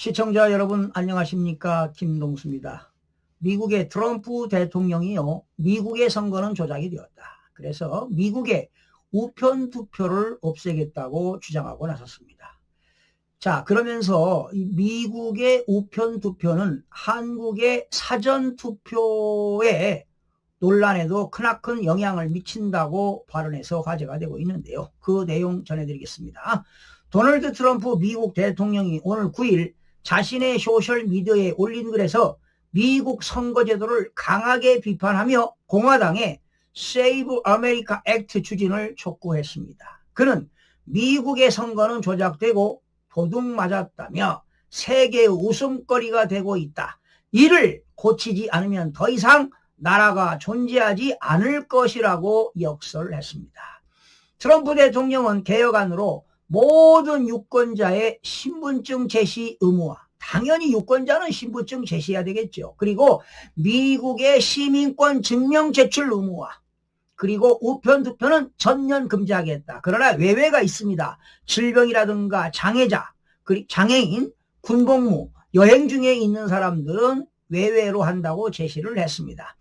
시청자 여러분 안녕하십니까? 김동수입니다. 미국의 트럼프 대통령이요, 미국의 선거는 조작이 되었다. 그래서 미국의 우편 투표를 없애겠다고 주장하고 나섰습니다. 자, 그러면서 미국의 우편 투표는 한국의 사전 투표에 논란에도 크나큰 영향을 미친다고 발언해서 화제가 되고 있는데요. 그 내용 전해드리겠습니다. 도널드 트럼프 미국 대통령이 오늘 9일 자신의 소셜미디어에 올린 글에서 미국 선거제도를 강하게 비판하며 공화당의 Save America Act 추진을 촉구했습니다. 그는 미국의 선거는 조작되고 도둑 맞았다며 세계의 웃음거리가 되고 있다. 이를 고치지 않으면 더 이상 나라가 존재하지 않을 것이라고 역설을 했습니다. 트럼프 대통령은 개혁안으로 모든 유권자의 신분증 제시 의무화, 당연히 유권자는 신분증 제시해야 되겠죠. 그리고 미국의 시민권 증명 제출 의무화, 그리고 우편 투표는 전면 금지하겠다. 그러나 외외가 있습니다. 질병이라든가 장애자, 장애인, 군복무, 여행 중에 있는 사람들은 외외로 한다고 제시를 했습니다.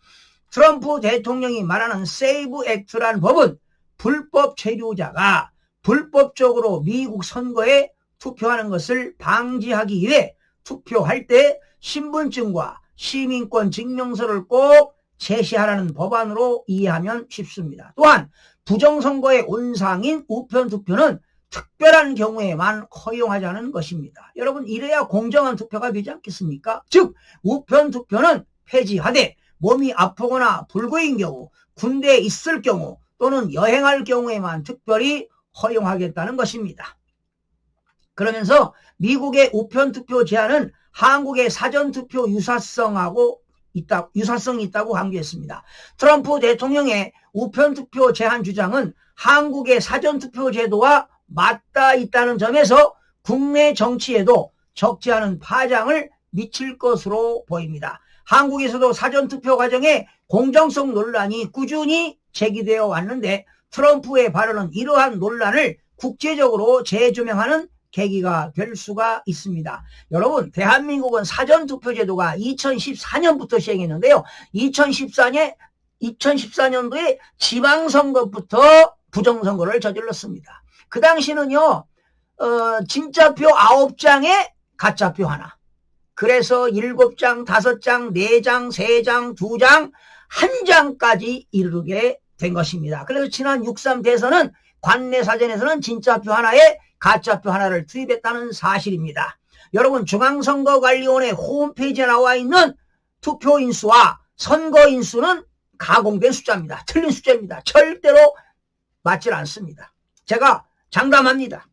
트럼프 대통령이 말하는 세이브 액트라는 법은 불법 체류자가 불법적으로 미국 선거에 투표하는 것을 방지하기 위해 투표할 때 신분증과 시민권 증명서를 꼭 제시하라는 법안으로 이해하면 쉽습니다. 또한 부정선거의 온상인 우편투표는 특별한 경우에만 허용하자는 것입니다. 여러분, 이래야 공정한 투표가 되지 않겠습니까? 즉 우편투표는 폐지하되 몸이 아프거나 불구인 경우, 군대에 있을 경우 또는 여행할 경우에만 특별히 허용하겠다는 것입니다. 그러면서 미국의 우편투표 제한은 한국의 사전투표 유사성이 있다고 강조했습니다. 트럼프 대통령의 우편투표 제한 주장은 한국의 사전투표 제도와 맞닿아 있다는 점에서 국내 정치에도 적지 않은 파장을 미칠 것으로 보입니다. 한국에서도 사전투표 과정에 공정성 논란이 꾸준히 제기되어 왔는데 트럼프의 발언은 이러한 논란을 국제적으로 재조명하는 계기가 될 수가 있습니다. 여러분, 대한민국은 사전투표 제도가 2014년부터 시행했는데요. 2014년도에 지방선거부터 부정선거를 저질렀습니다. 그 당시는요, 진짜표 9장에 가짜표 하나. 그래서 7장, 5장, 4장, 3장, 2장, 1장까지 이르게 된 것입니다. 그래서 지난 6.3 대선은 관내 사전에서는 진짜표 하나에 가짜표 하나를 투입했다는 사실입니다. 여러분, 중앙선거관리원회 홈페이지에 나와 있는 투표인수와 선거인수는 가공된 숫자입니다. 틀린 숫자입니다. 절대로 맞질 않습니다. 제가 장담합니다.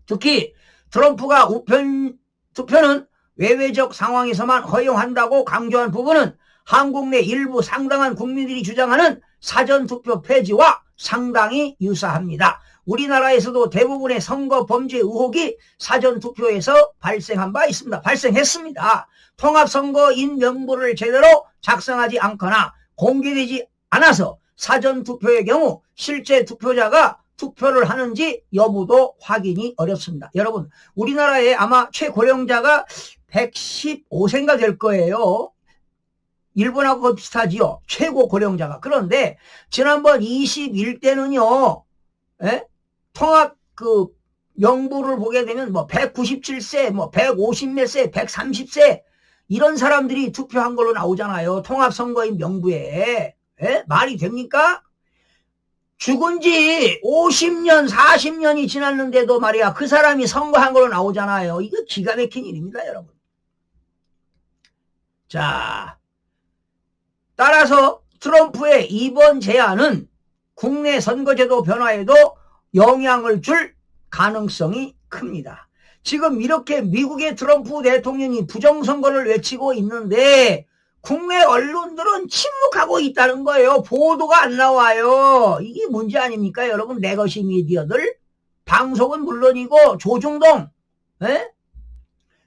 특히 트럼프가 우편 투표는 외외적 상황에서만 허용한다고 강조한 부분은 한국 내 일부 상당한 국민들이 주장하는 사전투표 폐지와 상당히 유사합니다. 우리나라에서도 대부분의 선거 범죄 의혹이 사전투표에서 발생한 바 있습니다. 발생했습니다. 통합선거인 명부를 제대로 작성하지 않거나 공개되지 않아서 사전투표의 경우 실제 투표자가 투표를 하는지 여부도 확인이 어렵습니다. 여러분, 우리나라에 아마 최고령자가 115세인가 될 거예요. 일본하고 비슷하지요. 최고 고령자가. 그런데 지난번 21대는요. 통합 명부를 보게 되면 197세, 150몇 세, 130세 이런 사람들이 투표한 걸로 나오잖아요. 통합선거인 명부에. 말이 됩니까? 죽은 지 50년, 40년이 지났는데도 말이야, 그 사람이 선거한 걸로 나오잖아요. 이거 기가 막힌 일입니다, 여러분. 자, 따라서 트럼프의 이번 제안은 국내 선거제도 변화에도 영향을 줄 가능성이 큽니다. 지금 이렇게 미국의 트럼프 대통령이 부정선거를 외치고 있는데 국내 언론들은 침묵하고 있다는 거예요. 보도가 안 나와요. 이게 문제 아닙니까, 여러분? 레거시 미디어들, 방송은 물론이고 조중동,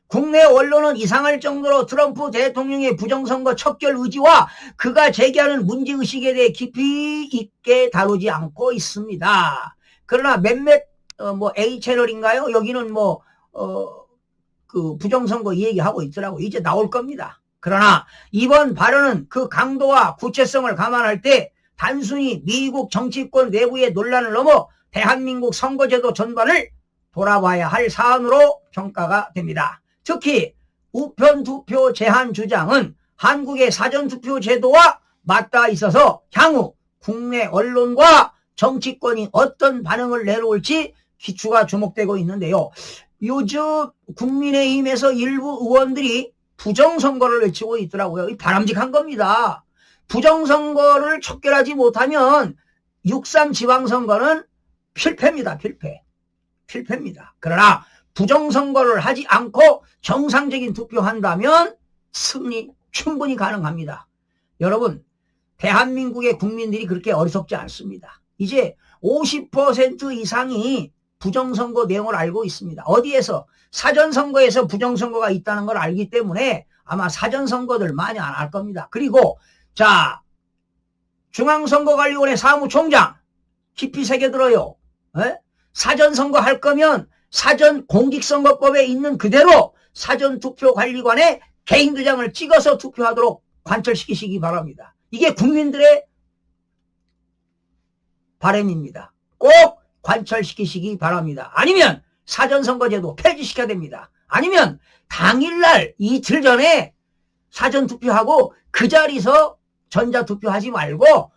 국내 언론은 이상할 정도로 트럼프 대통령의 부정선거 척결 의지와 그가 제기하는 문제의식에 대해 깊이 있게 다루지 않고 있습니다. 그러나 몇몇 A채널인가요? 여기는 그 부정선거 얘기하고 있더라고. 이제 나올 겁니다. 그러나 이번 발언은 그 강도와 구체성을 감안할 때 단순히 미국 정치권 내부의 논란을 넘어 대한민국 선거제도 전반을 돌아봐야 할 사안으로 평가가 됩니다. 특히 우편투표 제한 주장은 한국의 사전투표 제도와 맞닿아 있어서 향후 국내 언론과 정치권이 어떤 반응을 내놓을지 기추가 주목되고 있는데요. 요즘 국민의힘에서 일부 의원들이 부정선거를 외치고 있더라고요. 이 바람직한 겁니다. 부정선거를 척결하지 못하면 6.3 지방선거는 필패입니다. 필패입니다. 그러나 부정선거를 하지 않고 정상적인 투표한다면 승리 충분히 가능합니다. 여러분, 대한민국의 국민들이 그렇게 어리석지 않습니다. 이제 50% 이상이 부정선거 내용을 알고 있습니다. 어디에서? 사전선거에서 부정선거가 있다는 걸 알기 때문에 아마 사전선거들 많이 안 할 겁니다. 그리고 자, 중앙선거관리원회 사무총장 깊이 새겨들어요. 에? 사전선거 할 거면 사전공직선거법에 있는 그대로 사전투표관리관에 개인도장을 찍어서 투표하도록 관철시키시기 바랍니다. 이게 국민들의 바람입니다. 꼭 관철시키시기 바랍니다. 아니면 사전선거제도 폐지시켜야 됩니다. 아니면 당일날 이틀 전에 사전투표하고 그 자리에서 전자투표하지 말고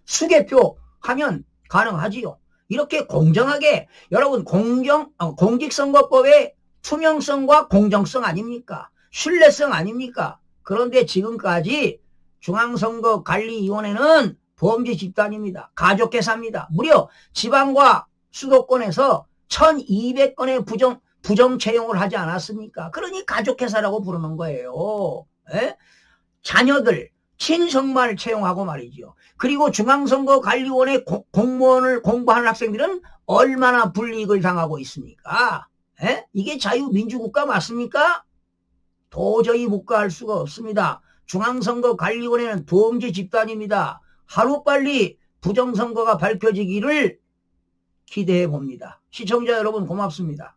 수개표 하면 가능하지요. 이렇게 공정하게 여러분 공직선거법의 투명성과 공정성 아닙니까? 신뢰성 아닙니까? 그런데 지금까지 중앙선거관리위원회는 범죄 집단입니다. 가족회사입니다. 무려 지방과 수도권에서 1200건의 부정 채용을 하지 않았습니까? 그러니 가족회사라고 부르는 거예요. 에? 자녀들 친정만 채용하고 말이죠. 그리고 중앙선거관리원회 공무원을 공부하는 학생들은 얼마나 불이익을 당하고 있습니까? 에? 이게 자유민주국가 맞습니까? 도저히 묵과할 수가 없습니다. 중앙선거관리원회는 범죄 집단입니다. 하루빨리 부정선거가 밝혀지기를 기대해 봅니다. 시청자 여러분 고맙습니다.